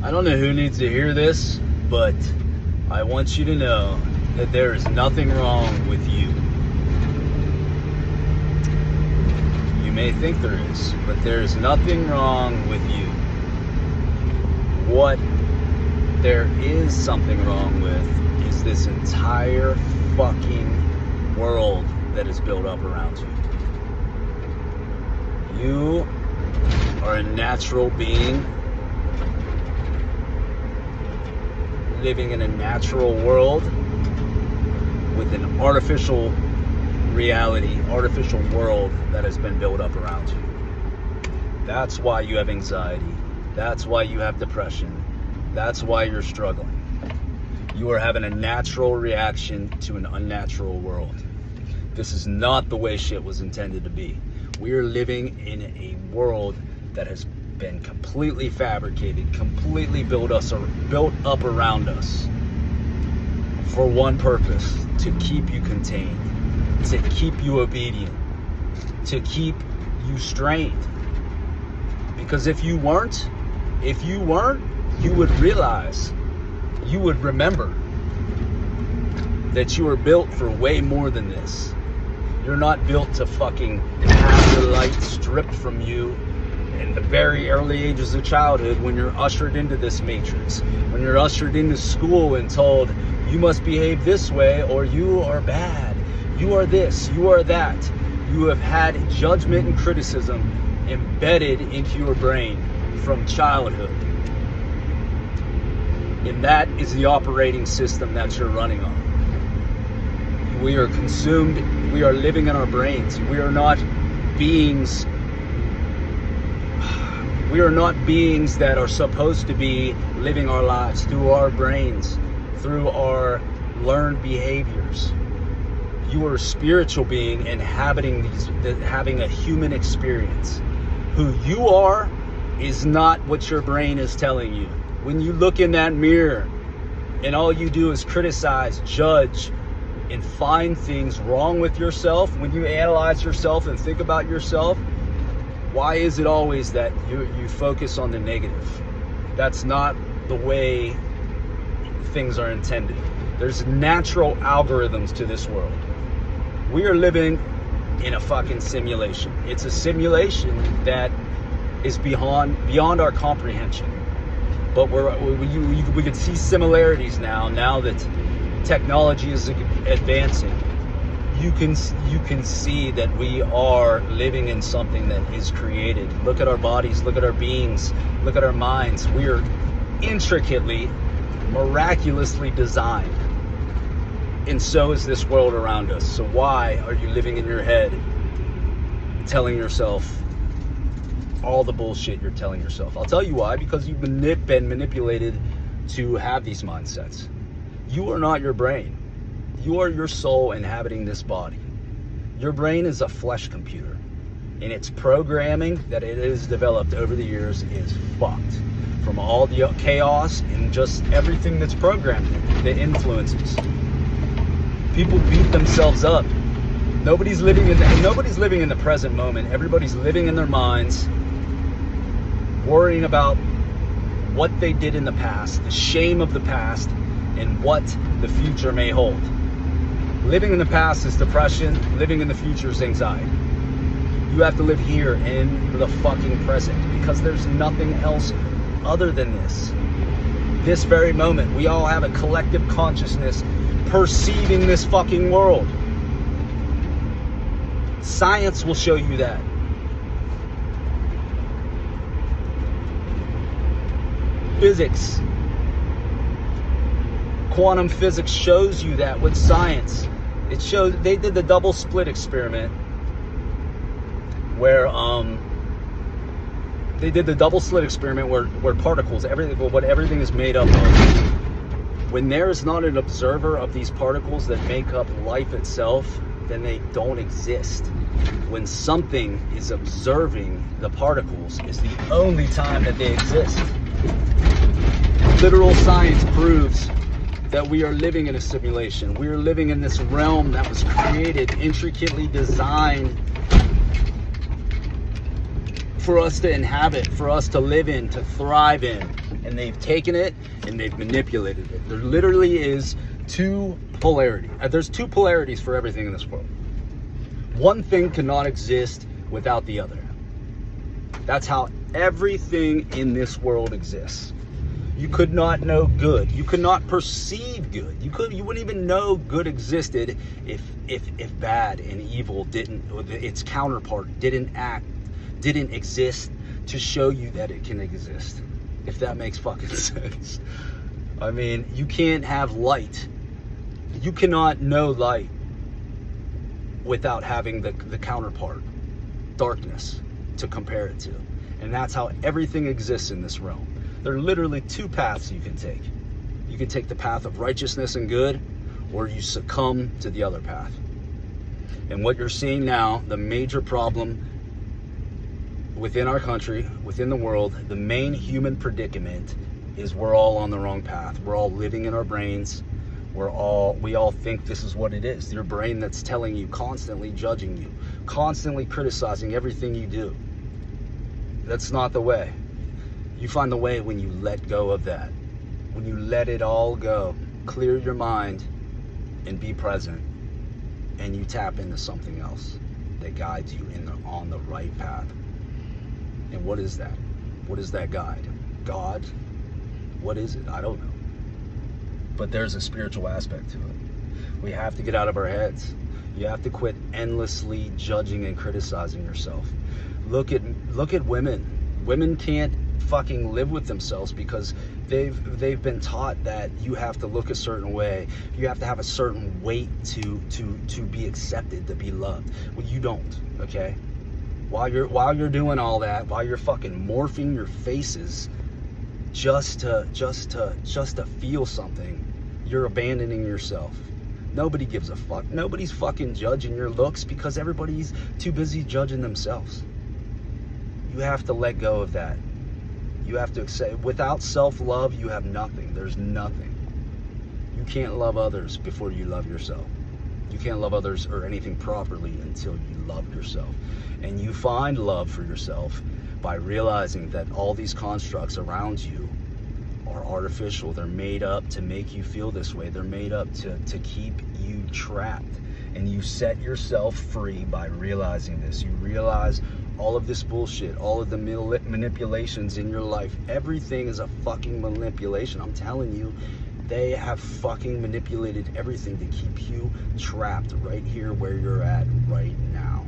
I don't know who needs to hear this, but I want you to know that there is nothing wrong with you. You may think there is, but there is nothing wrong with you. What there is something wrong with is this entire fucking world that is built up around you. You are a natural being living in a natural world with an artificial reality, artificial world that has been built up around you. That's why you have anxiety. That's why you have depression. That's why you're struggling. You are having a natural reaction to an unnatural world. This is not the way shit was intended to be. We are living in a world that has been completely fabricated, completely built up around us for one purpose: to keep you contained, to keep you obedient, to keep you strained. Because if you weren't, you would realize, you would remember that you were built for way more than this. You're not built to fucking have the light stripped from you in the very early ages of childhood, when you're ushered into this matrix, when you're ushered into school and told you must behave this way or you are bad, you are this, you are that. You have had judgment and criticism embedded into your brain from childhood. And that is the operating system that you're running on. We are consumed, we are living in our brains. We are not beings that are supposed to be living our lives through our brains, through our learned behaviors. You are a spiritual being inhabiting having a human experience. Who you are is not what your brain is telling you. When you look in that mirror and all you do is criticize, judge, and find things wrong with yourself, when you analyze yourself and think about yourself, why is it always that you focus on the negative? That's not the way things are intended. There's natural algorithms to this world. We are living in a fucking simulation. It's a simulation that is beyond our comprehension. But we can see similarities now that technology is advancing. You can see that we are living in something that is created. Look at our bodies, look at our beings, look at our minds. We are intricately, miraculously designed. And so is this world around us. So why are you living in your head telling yourself all the bullshit you're telling yourself? I'll tell you why. Because you've been manipulated to have these mindsets. You are not your brain. You are your soul inhabiting this body. Your brain is a flesh computer, and its programming that it has developed over the years is fucked. From all the chaos and just everything that's programmed, the influences. People beat themselves up. Nobody's living in the present moment. Everybody's living in their minds, worrying about what they did in the past, the shame of the past, and what the future may hold. Living in the past is depression. Living in the future is anxiety. You have to live here in the fucking present, because there's nothing else other than this. This very moment, we all have a collective consciousness perceiving this fucking world. Science will show you that. Physics, quantum physics shows you that with science. It shows. They did the double split experiment where where particles, everything is made up of. When there is not an observer of these particles that make up life itself, then they don't exist. When something is observing the particles is the only time that they exist. Literal science proves that we are living in a simulation. We are living in this realm that was created, intricately designed for us to inhabit, for us to live in, to thrive in. and they've taken it and they've manipulated it. There literally is two polarities. There's two polarities for everything in this world. One thing cannot exist without the other. That's how everything in this world exists. You could not know good. You could not perceive good. You wouldn't even know good existed if bad and evil its counterpart didn't exist to show you that it can exist. If that makes fucking sense. I mean, you can't have light. You cannot know light without having the counterpart, darkness, to compare it to. And that's how everything exists in this realm. There are literally two paths you can take. You can take the path of righteousness and good, or you succumb to the other path. And what you're seeing now, the major problem within our country, within the world, the main human predicament is we're all on the wrong path. We're all living in our brains. We all think this is what it is. Your brain that's telling you, constantly judging you, constantly criticizing everything you do. That's not the way. You find the way when you let go of that. When you let it all go, clear your mind and be present, and you tap into something else that guides you on the right path. And what is that? What is that guide? God? What is it? I don't know. But there's a spiritual aspect to it. We have to get out of our heads. You have to quit endlessly judging and criticizing yourself. Look at women. Women can't fucking live with themselves because they've been taught that you have to look a certain way. You have to have a certain weight to be accepted, to be loved. Well, you don't, okay? While you're doing all that, while you're fucking morphing your faces just to feel something, you're abandoning yourself. Nobody gives a fuck. Nobody's fucking judging your looks because everybody's too busy judging themselves. You have to let go of that. You have to accept. Without self-love, you have nothing. There's nothing. You can't love others before you love yourself. You can't love others or anything properly until you love yourself. And you find love for yourself by realizing that all these constructs around you are artificial. They're made up to make you feel this way. They're made up to keep you trapped. And you set yourself free by realizing this. You realize all of this bullshit, all of the manipulations in your life. Everything is a fucking manipulation. I'm telling you, they have fucking manipulated everything to keep you trapped right here where you're at right now.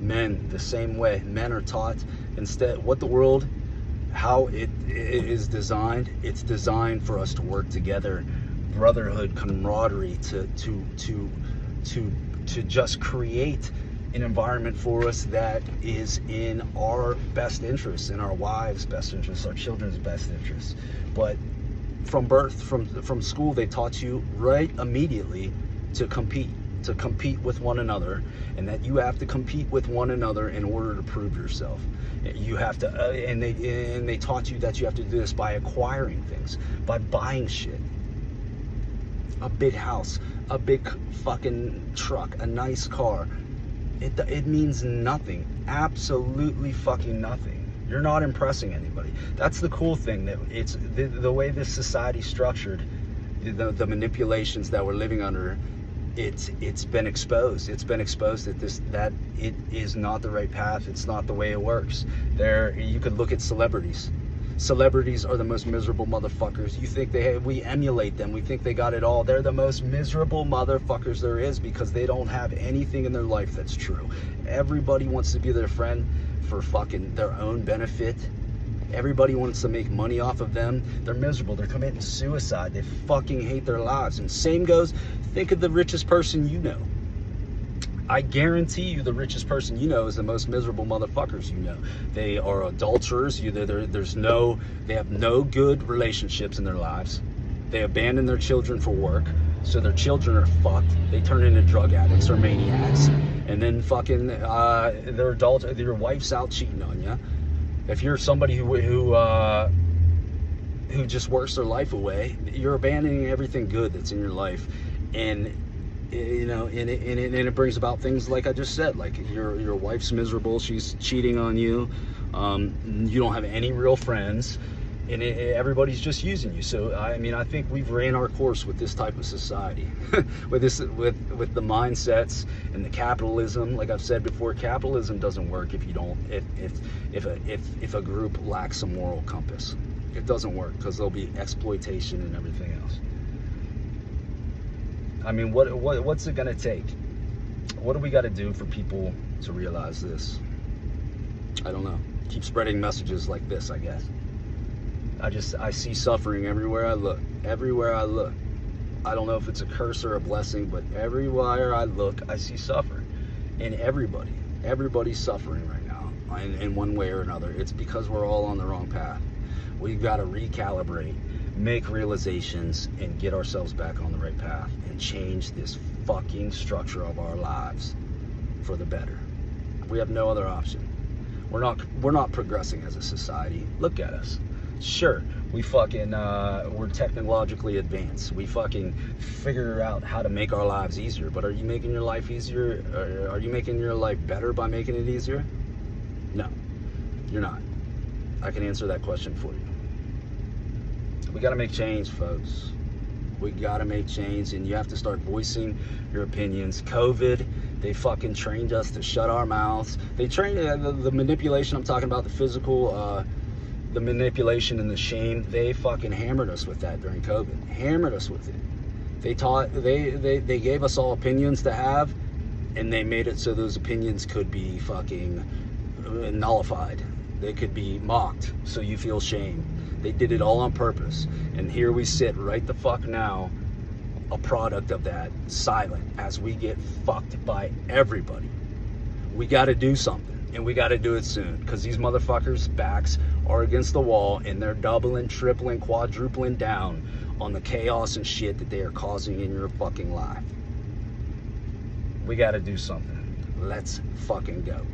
Men, the same way. Men are taught instead what the world, how it is designed. It's designed for us to work together, brotherhood, camaraderie, to just create an environment for us that is in our best interests, in our wives' best interests, our children's best interests. But from birth, from school, they taught you right immediately to compete with one another, and that you have to compete with one another in order to prove yourself. You have to, and they taught you that you have to do this by acquiring things, by buying shit. A big house, a big fucking truck, a nice car. It means nothing. Absolutely fucking nothing. You're not impressing anybody. That's the cool thing, that it's the way this society's structured, the manipulations that we're living under. It's been exposed. It's been exposed that it is not the right path. It's not the way it works. You could look at celebrities. Celebrities are the most miserable motherfuckers. You think we emulate them. We think they got it all. They're the most miserable motherfuckers there is because they don't have anything in their life that's true. Everybody wants to be their friend for fucking their own benefit. Everybody wants to make money off of them. They're miserable. They're committing suicide. They fucking hate their lives. And same goes, think of the richest person you know. I guarantee you the richest person you know is the most miserable motherfuckers you know. They are adulterers. They have no good relationships in their lives. They abandon their children for work, so their children are fucked. They turn into drug addicts or maniacs, and then fucking they're adults. Your wife's out cheating on you. If you're somebody who just works their life away, you're abandoning everything good that's in your life, and it brings about things like I just said, like your wife's miserable, she's cheating on you, You don't have any real friends, and everybody's just using you. So I mean, I think we've ran our course with this type of society, with the mindsets and the capitalism. Like I've said before, capitalism doesn't work if you don't if a group lacks a moral compass. It doesn't work, because there'll be exploitation and everything else. I mean, what's it gonna take? What do we got to do for people to realize this? I don't know. Keep spreading messages like this, I guess. I see suffering everywhere I look. Everywhere I look. I don't know if it's a curse or a blessing, but everywhere I look, I see suffering. And everybody's suffering right now in one way or another. It's because we're all on the wrong path. We've got to recalibrate, make realizations, and get ourselves back on the right path and change this fucking structure of our lives for the better. We have no other option. We're not progressing as a society. Look at us. Sure, we fucking we're technologically advanced. We fucking figure out how to make our lives easier. But are you making your life easier? Or are you making your life better by making it easier? No, you're not. I can answer that question for you. We got to make change, folks. We got to make change, and you have to start voicing your opinions. COVID, they fucking trained us to shut our mouths. They trained the manipulation I'm talking about, the physical, the manipulation and the shame. They fucking hammered us with that during COVID. Hammered us with it. They gave us all opinions to have, and they made it so those opinions could be fucking nullified. They could be mocked, so you feel shame. They did it all on purpose. And here we sit right the fuck now, a product of that, silent, as we get fucked by everybody. We got to do something, and we got to do it soon, because these motherfuckers' backs are against the wall, and they're doubling, tripling, quadrupling down on the chaos and shit that they are causing in your fucking life. We got to do something. Let's fucking go.